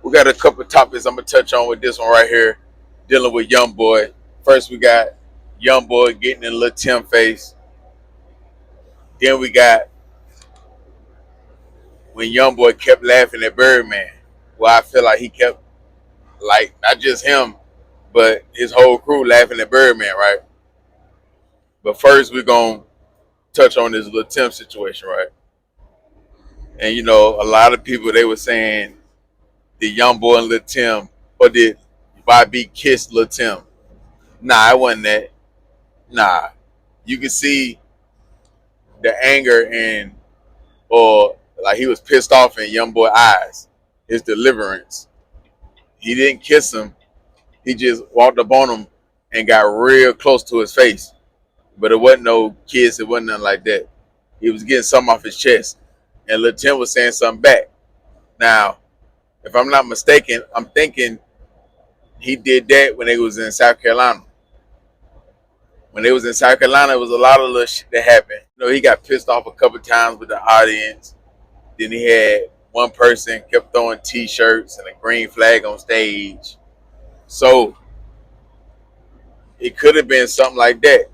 we got a couple of topics I'm gonna touch on with this one right here, dealing with YoungBoy. First, we got YoungBoy getting in Lil Tim face. Then we got when YoungBoy kept laughing at Birdman. Well, I feel like he kept, like, not just him, but his whole crew laughing at Birdman, right? But first, we're gonna touch on this Lil Tim situation, right? And you know, a lot of people, they were saying did YoungBoy and Lil Tim, or did YB kiss Lil Tim? Nah, it wasn't that. Nah, you can see the anger and, or like he was pissed off in YoungBoy eyes. His deliverance. He didn't kiss him. He just walked up on him and got real close to his face. But it wasn't no kiss. It wasn't nothing like that. He was getting something off his chest, and Lil Tim was saying something back. Now, if I'm not mistaken, I'm thinking he did that when they was in South Carolina. When they was in South Carolina, it was a lot of little shit that happened. You know, he got pissed off a couple times with the audience. Then he had one person kept throwing T-shirts and a green flag on stage. So it could have been something like that,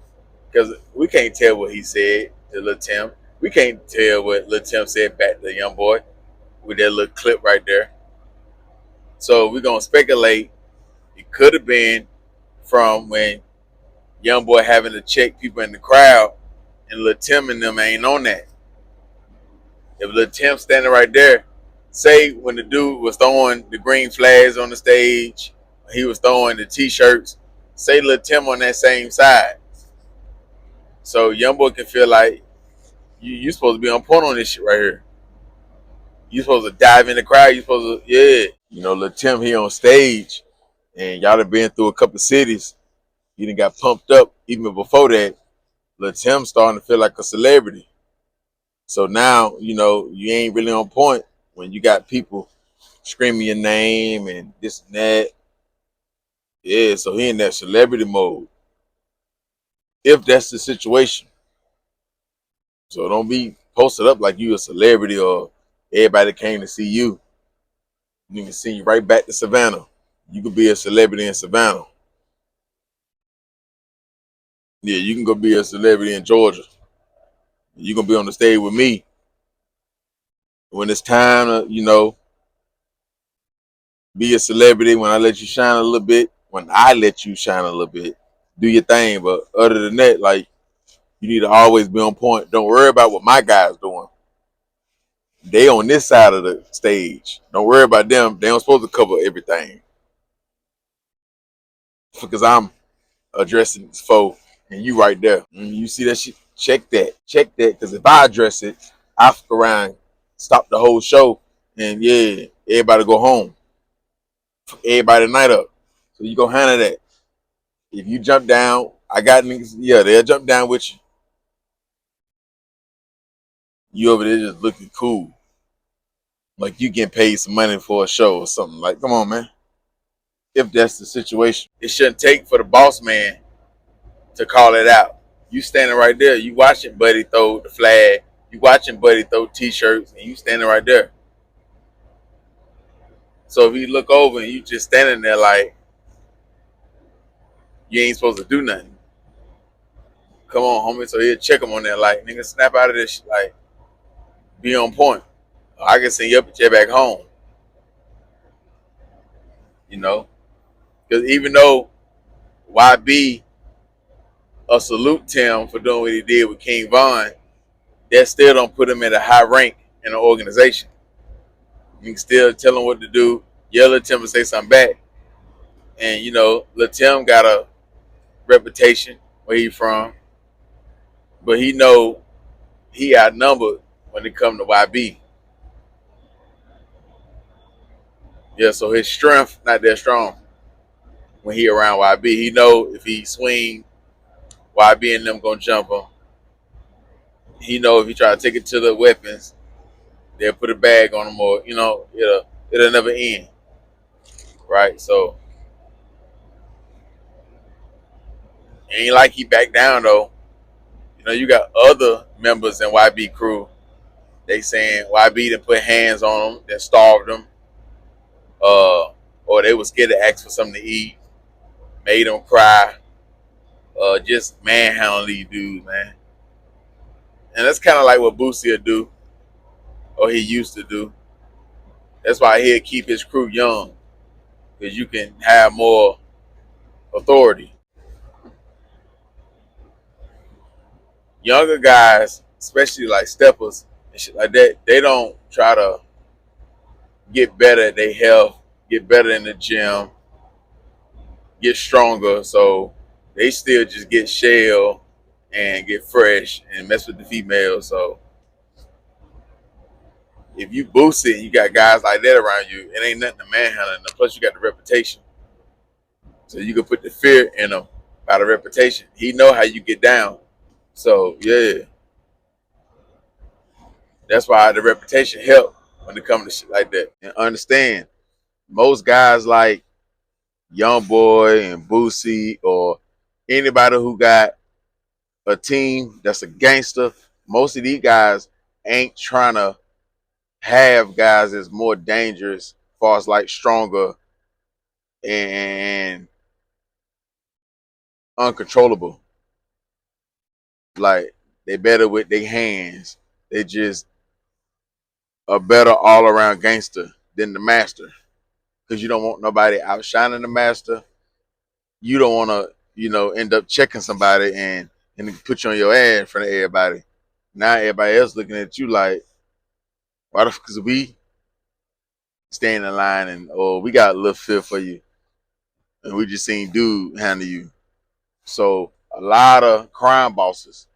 because we can't tell what he said to Lil Tim. We can't tell what Lil Tim said back to the YoungBoy with that little clip right there. So we're gonna speculate. It could have been from when YoungBoy having to check people in the crowd, and Lil Tim and them ain't on that. If Lil Tim standing right there, say when the dude was throwing the green flags on the stage, he was throwing the T-shirts, say Lil Tim on that same side. So YoungBoy can feel like you supposed to be on point on this shit right here. You supposed to dive in the crowd. You supposed to, yeah. You know, Lil Tim, he on stage, and y'all have been through a couple cities. He done got pumped up even before that. Lil Tim starting to feel like a celebrity. So now, you know, you ain't really on point when you got people screaming your name and this and that. Yeah, so he in that celebrity mode. If that's the situation. So don't be posted up like you a celebrity or everybody came to see you. You can send you right back to Savannah. You could be a celebrity in Savannah. Yeah, you can go be a celebrity in Georgia. You gonna be on the stage with me. When it's time to, you know, be a celebrity, when I let you shine a little bit, when I let you shine a little bit, do your thing. But other than that, like, you need to always be on point. Don't worry about what my guys doing. They on this side of the stage. Don't worry about them. They don't supposed to cover everything. Because I'm addressing this foe and you right there. You see that shit? Check that. Check that. Because if I address it, I fuck around, stop the whole show, and yeah, everybody go home. Fuck everybody night up. So you go handle that. If you jump down, I got niggas, yeah, they'll jump down with you. You over there just looking cool. Like you getting paid some money for a show or something. Like, come on, man. If that's the situation. It shouldn't take for the boss man to call it out. You standing right there. You watching Buddy throw the flag. You watching Buddy throw T-shirts, and you standing right there. So if you look over and you just standing there like you ain't supposed to do nothing. Come on, homie. So he'll check him on there like, nigga, snap out of this shit. Like, be on point. I can send your picture back home. You know? Because even though YB salute Tim for doing what he did with King Von, that still don't put him at a high rank in an organization. You can still tell him what to do, yell at Tim and say something back. And, you know, Lil Tim got a reputation where he from, but he know he outnumbered when it come to YB. Yeah, so his strength not that strong when he around YB. He know if he swing, YB and them gonna jump him. He know if he try to take it to the weapons, they'll put a bag on him, or you know, it'll never end. Right? So ain't like he back down though. You know, you got other members in YB crew. They saying YB done put hands on them, that starved them. or they were scared to ask for something to eat, made them cry, just manhandling these dudes, man. And that's kind of like what Boosie would do, or he used to do. That's why he'd keep his crew young, because you can have more authority. Younger guys, especially like steppers and shit like that, they don't try to get better at their health, get better in the gym, get stronger. So they still just get shell and get fresh and mess with the females. So if you boost it, you got guys like that around you, it ain't nothing to manhandle them. Plus, you got the reputation, so you can put the fear in him by the reputation. He know how you get down. So yeah, that's why the reputation help when it comes to shit like that. And understand, most guys like YoungBoy and Boosie or anybody who got a team that's a gangster, most of these guys ain't trying to have guys that's more dangerous, as far as like stronger and uncontrollable. Like they better with their hands. They just a better all around gangster than the master. Because you don't want nobody outshining the master. You don't want to, end up checking somebody and put you on your ass in front of everybody. Now everybody else looking at you like, why the fuck is we staying in line and we got a little fear for you and we just seen dude handle you. So a lot of crime bosses,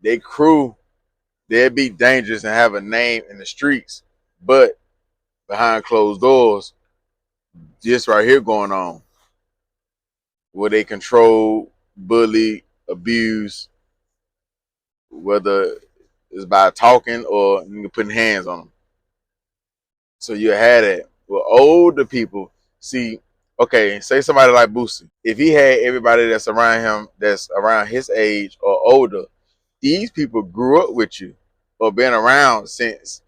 they crew, they'd be dangerous and have a name in the streets, but behind closed doors, this right here going on, where they control, bully, abuse, whether it's by talking or putting hands on them. So you had it. Well, older people, see, okay, say somebody like Boosie. If he had everybody that's around him, that's around his age or older, these people grew up with you or been around since,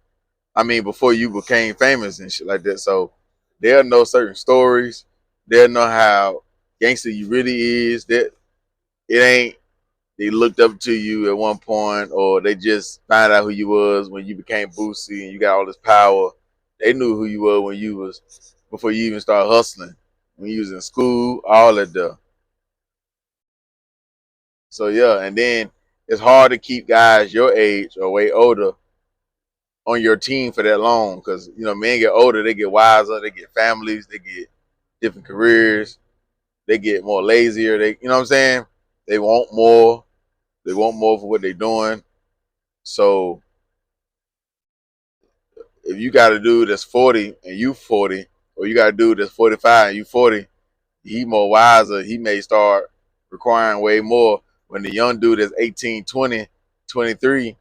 before you became famous and shit like that. So they'll know certain stories. They'll know how gangster you really is. That it ain't they looked up to you at one point, or they just found out who you was when you became Boosie and you got all this power. They knew who you were when you was before you even started hustling. When you was in school, all that stuff. So yeah, and then it's hard to keep guys your age or way older on your team for that long because men get older, they get wiser, they get families, they get different careers, they get more lazier. They, you know what I'm saying? They want more. They want more for what they're doing. So if you got a dude that's 40 and you 40, or you got a dude that's 45 and you 40, he more wiser. He may start requiring way more. When the young dude that's 18, 20, 23,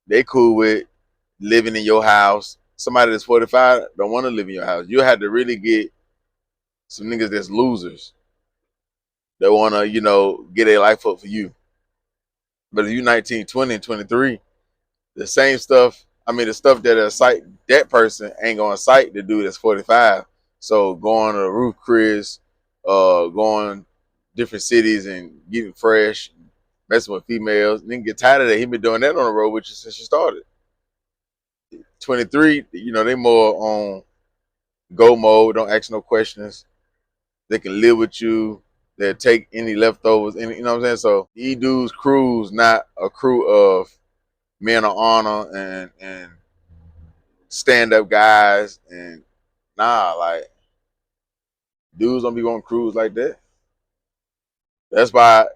they cool with living in your house. Somebody that's 45 don't want to live in your house. You had to really get some niggas that's losers that want to, get their life up for you. But if you 19, 20, and 23, the same stuff, the stuff that excite that person ain't going to excite the dude that's 45. So going to the roof Chris, going different cities and getting fresh, messing with females, and then get tired of that. He been doing that on the road with you since you started. 23, they more on go mode, don't ask no questions. They can live with you. They'll take any leftovers, you know what I'm saying? So these dudes crews not a crew of men of honor and stand up guys and like dudes don't be on crews like that. That's why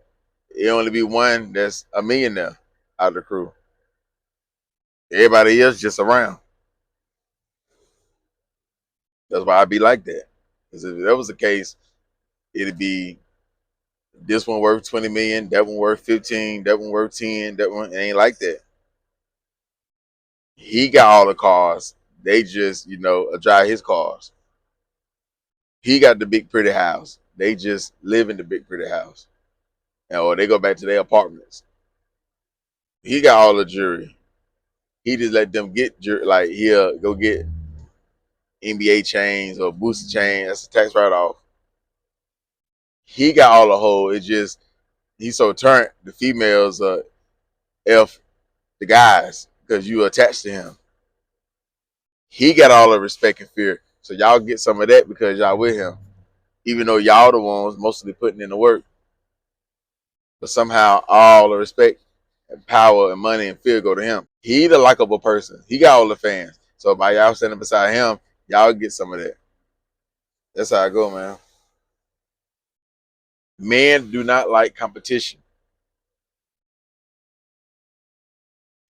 it only be one that's a millionaire out of the crew. Everybody else just around. That's why I be like that. Because if that was the case, it'd be this one worth 20 million, that one worth 15, that one worth 10, that one, it ain't like that. He got all the cars. They just, drive his cars. He got the big pretty house. They just live in the big pretty house. Or they go back to their apartments. He got all the jewelry. He just let them get jewelry. Like he'll go get NBA chains or booster chain. That's a tax write-off. He got all the whole. It's just he's so turned. The females F the guys because you attached to him. He got all the respect and fear. So y'all get some of that because y'all with him. Even though y'all the ones mostly putting in the work. But somehow all the respect and power and money and fear go to him. He the likable person. He got all the fans. So by y'all standing beside him, y'all get some of that. That's how I go, man. Men do not like competition.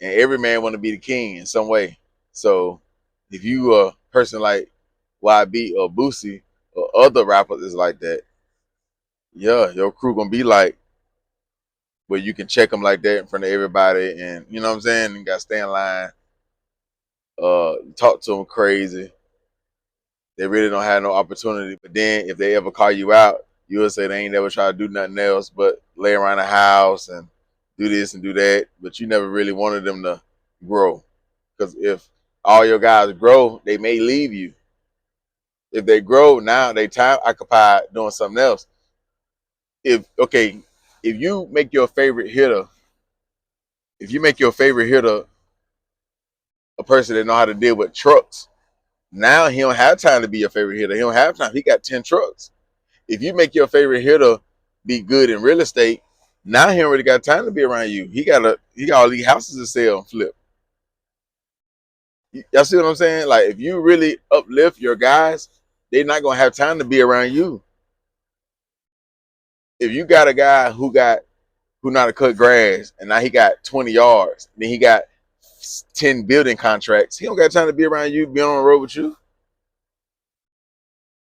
And every man want to be the king in some way. So if you a person like YB or Boosie or other rappers is like that, yeah, your crew gonna be like where you can check them like that in front of everybody, and you know what I'm saying. You got to stay in line, talk to them crazy. They really don't have no opportunity. But then if they ever call you out, you will say they ain't never try to do nothing else but lay around the house and do this and do that. But you never really wanted them to grow. Because if all your guys grow, they may leave you. If they grow, now they time occupied doing something else. If you make your favorite hitter, if you make your favorite hitter a person that know how to deal with trucks, now he don't have time to be your favorite hitter. He don't have time. He got 10 trucks. If you make your favorite hitter be good in real estate, now he already got time to be around you. He got all these houses to sell and flip. Y'all see what I'm saying? Like if you really uplift your guys, they're not gonna have time to be around you. If you got a guy who know how to cut grass and now he got 20 yards, then he got 10 building contracts, he don't got time to be around you, be on the road with you.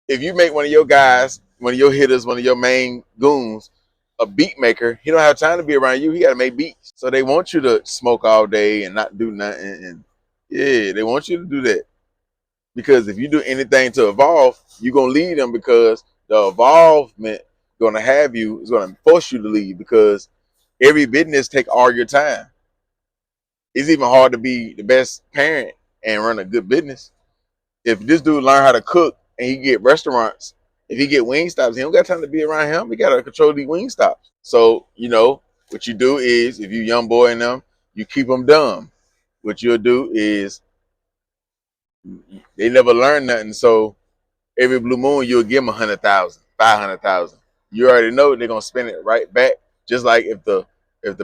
If you make one of your guys, one of your hitters, one of your main goons, a beat maker, he don't have time to be around you. He got to make beats. So they want you to smoke all day and not do nothing. And yeah, they want you to do that. Because if you do anything to evolve, you're going to lead them because the evolvement going to have you, is going to force you to lead because every business take all your time. It's even hard to be the best parent and run a good business. If this dude learn how to cook and he get restaurants, if he get wing stops, he don't got time to be around him. He got to control these wing stops. So, what you do is if you young boy in them, you keep them dumb. What you'll do is they never learn nothing. So every blue moon, you'll give them 100,000, 500,000. You already know they're going to spend it right back. Just like if the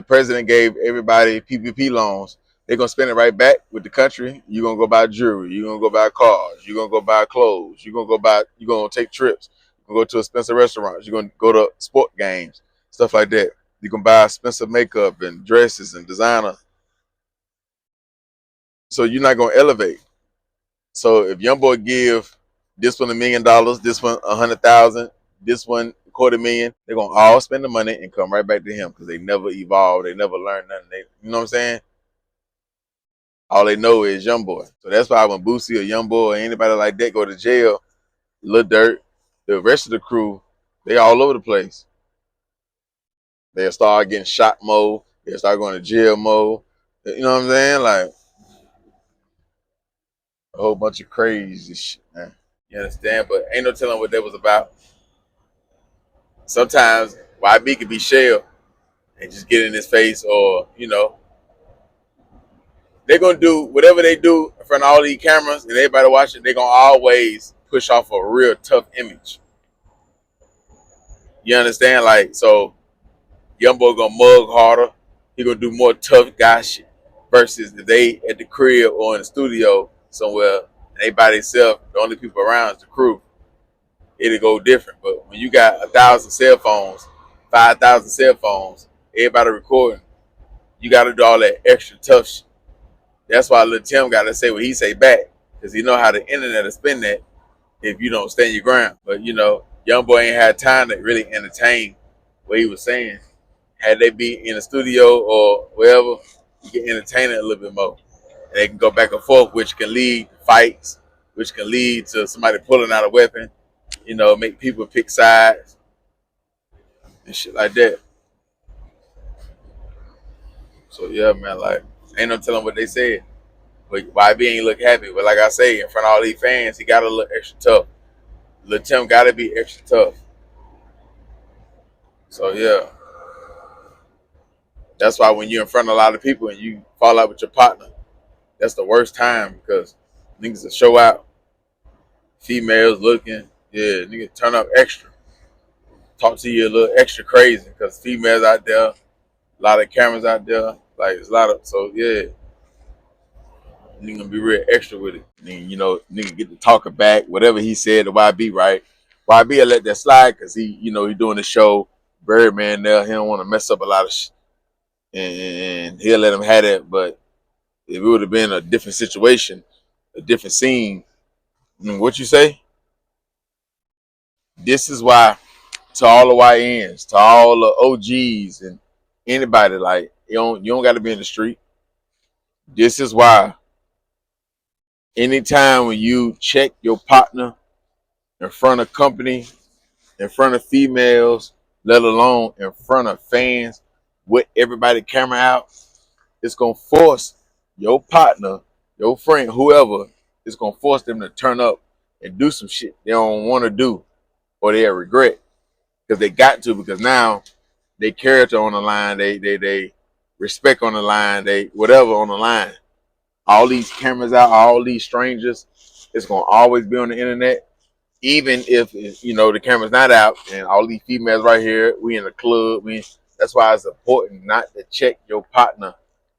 president gave everybody PPP loans, they're going to spend it right back with the country. You're going to go buy jewelry. You're going to go buy cars. You're going to go buy clothes. You're going to take trips. You're going to go to expensive restaurants. You're going to go to sport games, stuff like that. You can buy expensive makeup and dresses and designer. So you're not going to elevate. So if YoungBoy give this one $1 million, this one 100,000, this one 250,000, they're gonna all spend the money and come right back to him because they never evolved, they never learned nothing. You know what I'm saying? All they know is YoungBoy. So that's why when Boosie or YoungBoy or anybody like that go to jail, Lil Dirt, the rest of the crew, they all over the place. They'll start getting shot more. They'll start going to jail more. You know what I'm saying? Like a whole bunch of crazy shit, man. You understand? But ain't no telling what that was about. Sometimes YB could be shell and just get in his face, or they're gonna do whatever they do in front of all these cameras and everybody watching. They're gonna always push off a real tough image. You understand? Like so, YoungBoy gonna mug harder. He gonna do more tough guy shit versus if they at the crib or in the studio somewhere and they by themselves, the only people around is the crew. It'll go different. But when you got 1,000 cell phones, 5,000 cell phones, everybody recording, you got to do all that extra tough shit. That's why Lil Tim got to say what he say back, because he know how the internet will spin that if you don't stand your ground. But YoungBoy ain't had time to really entertain what he was saying. Had they be in the studio or wherever, you can entertain it a little bit more. And they can go back and forth, which can lead to fights, which can lead to somebody pulling out a weapon. Make people pick sides and shit like that. So yeah, man, like ain't no telling what they said. But YB ain't look happy. But like I say, in front of all these fans, he gotta look extra tough. Lil Tim gotta be extra tough. So yeah, that's why when you're in front of a lot of people and you fall out with your partner, that's the worst time because niggas will show out. Females looking, yeah, nigga turn up extra. Talk to you a little extra crazy because females out there, a lot of cameras out there. Like it's a lot of so yeah, nigga gonna be real extra with it. Nigga, nigga get to talking back, whatever he said to YB, right? YB will let that slide because he doing the show. Birdman there, he don't want to mess up a lot of shit, and he'll let him have it. But if it would have been a different situation, a different scene, what you say? This is why to all the YNs, to all the OGs and anybody, like you don't got to be in the street. This is why anytime when you check your partner in front of company, in front of females, let alone in front of fans, with everybody camera out, it's gonna force your partner, your friend, whoever, it's gonna force them to turn up and do some shit they don't want to do or they regret because they got to because now they character on the line, they respect on the line, they whatever on the line. All these cameras out, all these strangers, it's gonna always be on the internet. Even if the camera's not out and all these females right here, we in the club. That's why it's important not to check your partner,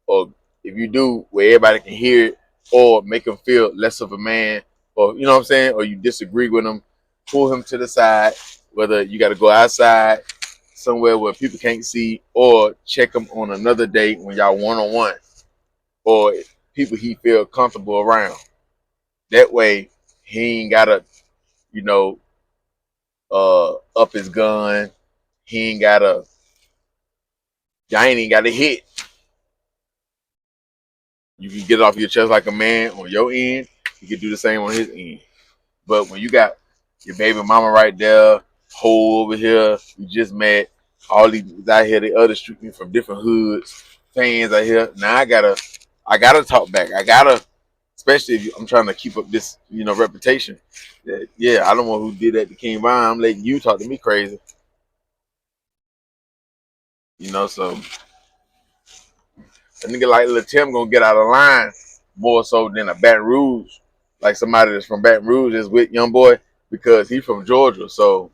or if you do, where everybody can hear it, or make him feel less of a man, or you know what I'm saying, or you disagree with him, pull him to the side. Whether you got to go outside somewhere where people can't see, or check him on another date when y'all one on one, or people he feel comfortable around. That way, he ain't gotta you know up his gun. He ain't gotta. Y'all ain't even gotta hit. You can get it off your chest like a man on your end. You can do the same on his end. But when you got your baby mama right there, whole over here, you just met all these out here, the other street from different hoods, fans out here. Now I gotta talk back. I gotta, especially if I'm trying to keep up this, reputation. That, yeah, I don't know who did that to King Von. I'm letting you talk to me crazy. So a nigga like Lil Tim gonna get out of line more so than a Baton Rouge, like somebody that's from Baton Rouge is with YoungBoy because he from Georgia, so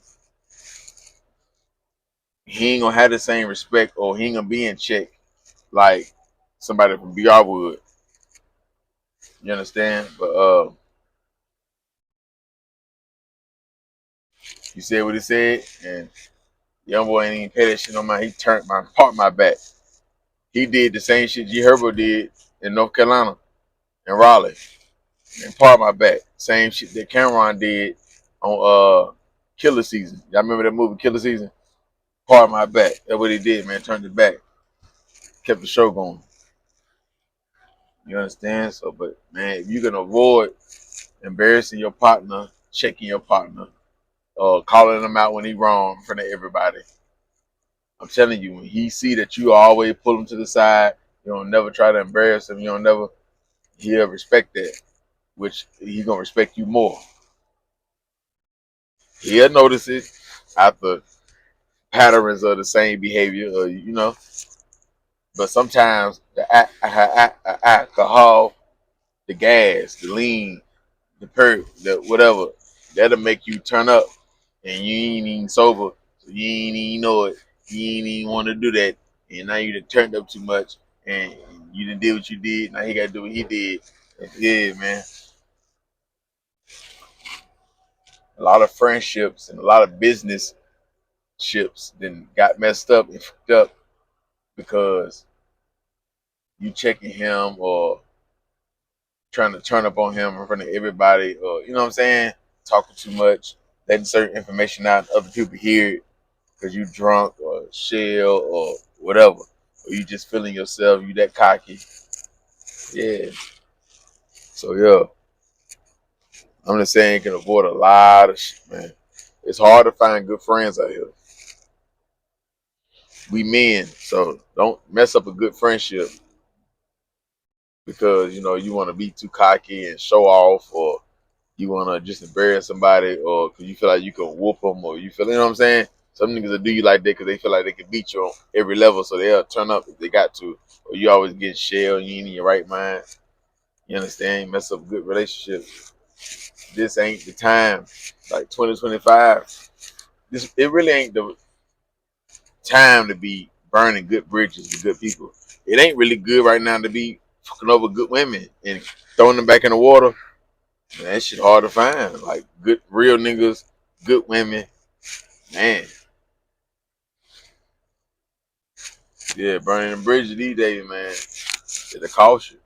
he ain't gonna have the same respect or he ain't gonna be in check like somebody from BR would. You understand? But you said what he said, and YoungBoy ain't even pay that shit on my. He turned my part my back. He did the same shit G Herbo did in North Carolina and Raleigh. And part my back. Same shit that Cameron did on Killer Season. Y'all remember that movie Killer Season? Part my back. That's what he did, man. Turned it back. Kept the show going. You understand? So, but man, if you can avoid embarrassing your partner, checking your partner, calling him out when he wrong in front of everybody, I'm telling you, when he see that you always pull him to the side, you don't never try to embarrass him. You don't never. He'll respect that, which he gonna respect you more. He'll notice it after patterns of the same behavior, but sometimes the alcohol, the gas, the lean, the perk, the whatever, that'll make you turn up, and you ain't even sober, so you ain't even know it. You ain't even want to do that, and now you done turned up too much, and you done did what you did. Now he got to do what he did. Yeah, man. A lot of friendships and a lot of business ships then got messed up and fucked up because you checking him or trying to turn up on him in front of everybody, or you know what I'm saying, talking too much, letting certain information out, other people hear it because you drunk or shell or whatever, or you just feeling yourself, you that cocky. Yeah. So yeah, I'm just saying you can avoid a lot of shit, man. It's hard to find good friends out here. We men, so don't mess up a good friendship. because you want to be too cocky and show off, or you want to just embarrass somebody, or because you feel like you can whoop them, or you know what I'm saying. Some niggas will do you like that because they feel like they can beat you on every level, so they'll turn up if they got to. Or you always get shelled, you ain't in your right mind. You understand? Mess up a good relationship. This ain't the time. Like 2025, it really ain't the time to be burning good bridges with good people. It ain't really good right now to be fucking over good women and throwing them back in the water. Man, that shit hard to find. Like good real niggas, good women. Man, yeah, burning the bridges these days, man. It'll cost you.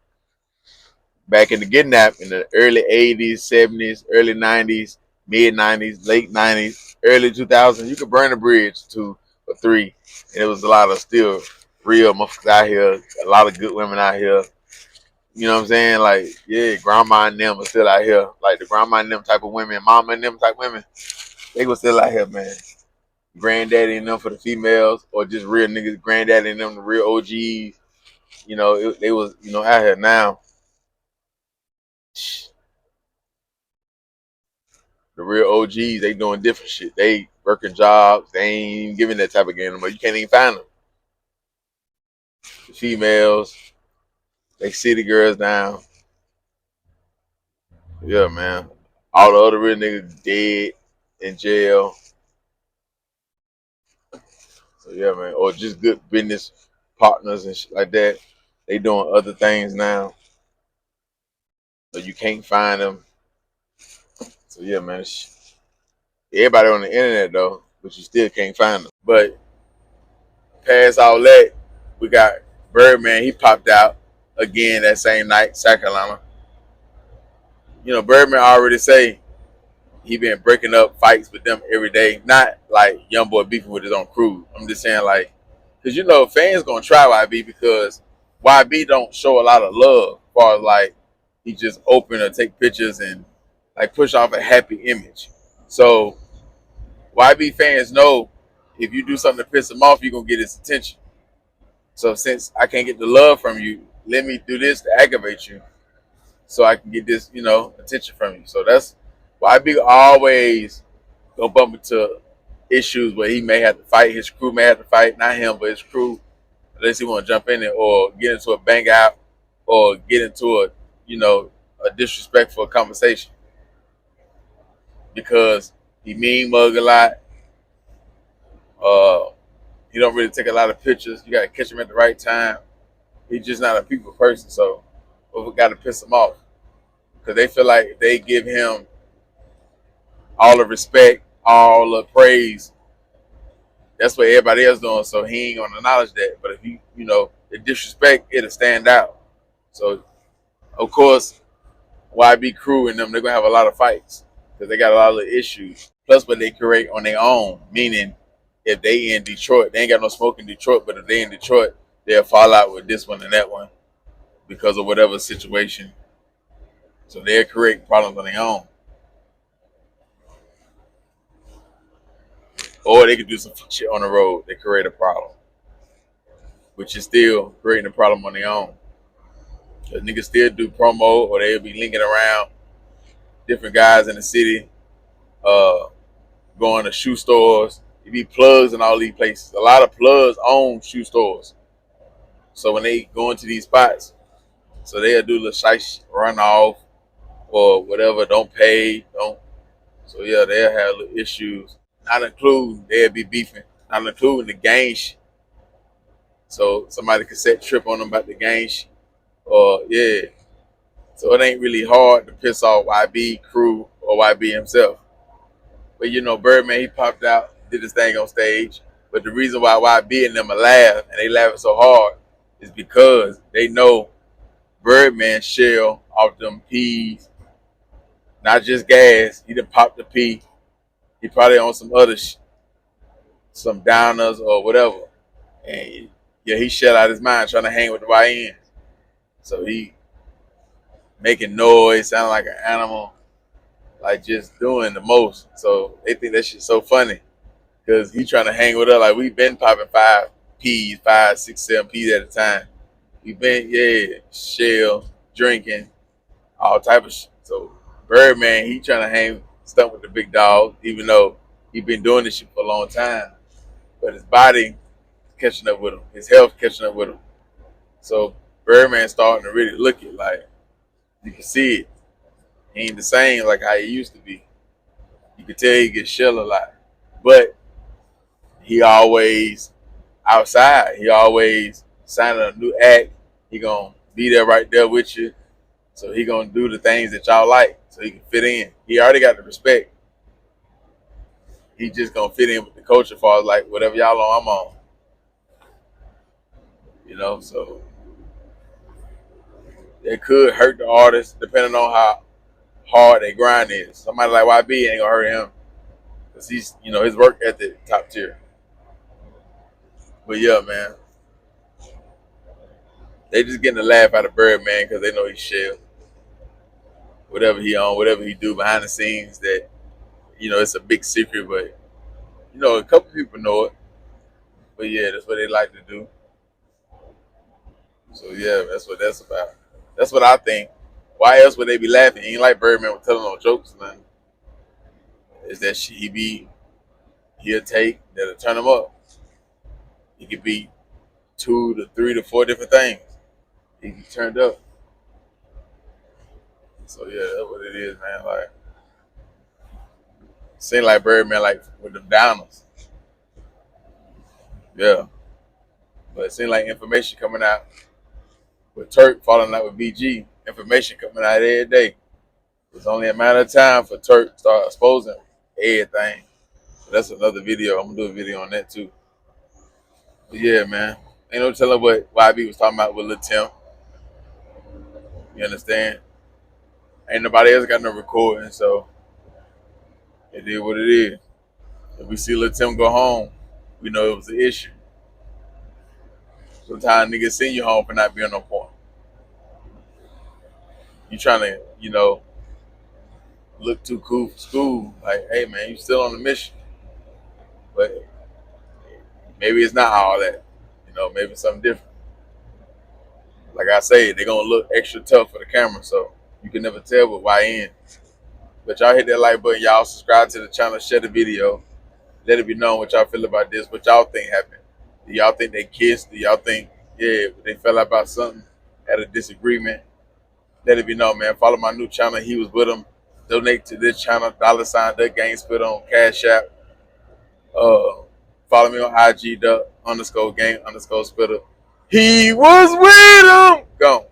Back in the kidnap in the early 80s, 70s, early 90s, mid 90s, late 90s, early 2000s, you could burn a bridge 2 or 3, and it was a lot of still real motherfuckers out here, a lot of good women out here. You know what I'm saying? Like, yeah, grandma and them are still out here. Like the grandma and them type of women, mama and them type of women, they was still out here, man. Granddaddy and them for the females, or just real niggas, granddaddy and them, the real OGs. They was, out here now. The real OGs, they doing different shit. They working jobs. They ain't even giving that type of game anymore. You can't even find them. The females, they city girls down. Yeah, man. All the other real niggas dead in jail. So yeah, man. Or just good business partners and shit like that. They doing other things now. So you can't find them. So yeah, man. Everybody on the internet though, but you still can't find them. But past all that, we got Birdman. He popped out again that same night, South Carolina. Birdman already say he been breaking up fights with them every day. Not like YoungBoy beefing with his own crew. I'm just saying like, because fans gonna try YB because YB don't show a lot of love. As far as like he just open or take pictures and like push off a happy image. So YB fans know if you do something to piss him off, you're gonna get his attention. So since I can't get the love from you, let me do this to aggravate you so I can get this, attention from you. So that's why I be always gonna bump into issues where he may have to fight, his crew may have to fight, not him, but his crew, unless he wanna jump in it or get into a bang out or get into a disrespectful conversation. Because he mean mug a lot. Uh he don't really take a lot of pictures. You gotta catch him at the right time. He's just not a people person, so we got to piss him off because they feel like if they give him all the respect, all the praise, that's what everybody else doing. So he ain't gonna acknowledge that. But if the disrespect, it'll stand out. So of course, YB crew and them, they're gonna have a lot of fights because they got a lot of issues. Plus, what they create on their own, meaning if they in Detroit, they ain't got no smoke in Detroit. But if they in Detroit, they'll fall out with this one and that one because of whatever situation. So they'll create problems on their own. Or they could do some shit on the road that create a problem, which is still creating a problem on their own. Cause niggas still do promo, or they'll be linking around different guys in the city, uh, going to shoe stores. It be plugs in all these places. A lot of plugs own shoe stores. So when they go into these spots, so they'll do the shish run off or whatever, don't pay, don't. So yeah, they'll have little issues. Not including they'll be beefing. Not including the gang shit. So somebody could set trip on them about the gang shit. Or yeah. So it ain't really hard to piss off YB crew or YB himself. But Birdman, he popped out, did his thing on stage. But the reason why YB and them are laugh and they laughing so hard is because they know Birdman shell off them peas, not just gas. He done popped the pea. He probably on some other some downers or whatever. And yeah, he shut out his mind trying to hang with the YNs. So he making noise, sounding like an animal, like just doing the most. So they think that shit's so funny because he trying to hang with us like we been popping 5 P's, 5, 6, 7 P's at a time. He been, yeah, shell, drinking, all type of shit. So Birdman, he trying to hang stuff with the big dog, even though he been doing this shit for a long time. But his body catching up with him, his health catching up with him. So Birdman starting to really look it like you can see it. He ain't the same like how he used to be. You can tell he gets shell a lot, but he always outside. He always signing a new act. He gonna be there right there with you. So he gonna do the things that y'all like, so he can fit in. He already got the respect. He just gonna fit in with the culture as far as like whatever y'all on, I'm on. So it could hurt the artist depending on how hard they grind is. Somebody like YB ain't gonna hurt him because he's, his work ethic top tier. But yeah, man, they just getting a laugh out of Birdman because they know he's shell. Whatever he on, whatever he do behind the scenes, that it's a big secret, but a couple people know it. But yeah, that's what they like to do. So yeah, that's what that's about. That's what I think. Why else would they be laughing? He ain't like Birdman was telling no jokes, man. Is that shit he'll take that'll turn him up. He could be 2 to 3 to 4 different things. He can turned up. So yeah, that's what it is, man. Like seem like Birdman like with them downers. Yeah. But it seemed like information coming out with Turk falling out with BG. Information coming out every day. It's only a matter of time for Turk to start exposing everything. So that's another video. I'm gonna do a video on that too. But yeah, man. Ain't no telling what YB was talking about with Lil Tim. You understand? Ain't nobody else got no recording, so it is what it is. If we see Lil Tim go home, we know it was an issue. Sometimes niggas send you home for not being on point. You trying to, look too cool for school. Like, hey man, you still on the mission. But maybe it's not all that. Maybe it's something different. Like I say, they're gonna look extra tough for the camera, so you can never tell with YN. But y'all hit that like button, y'all subscribe to the channel, share the video, let it be known what y'all feel about this, what y'all think happened. Do y'all think they kissed? Do y'all think, yeah, they fell out about something, had a disagreement? Let it be known, man. Follow my new channel. He was with him. Donate to this channel, $, the Game Spit on Cash App. Follow me on IG, _game_spitter. He was with him. Gone.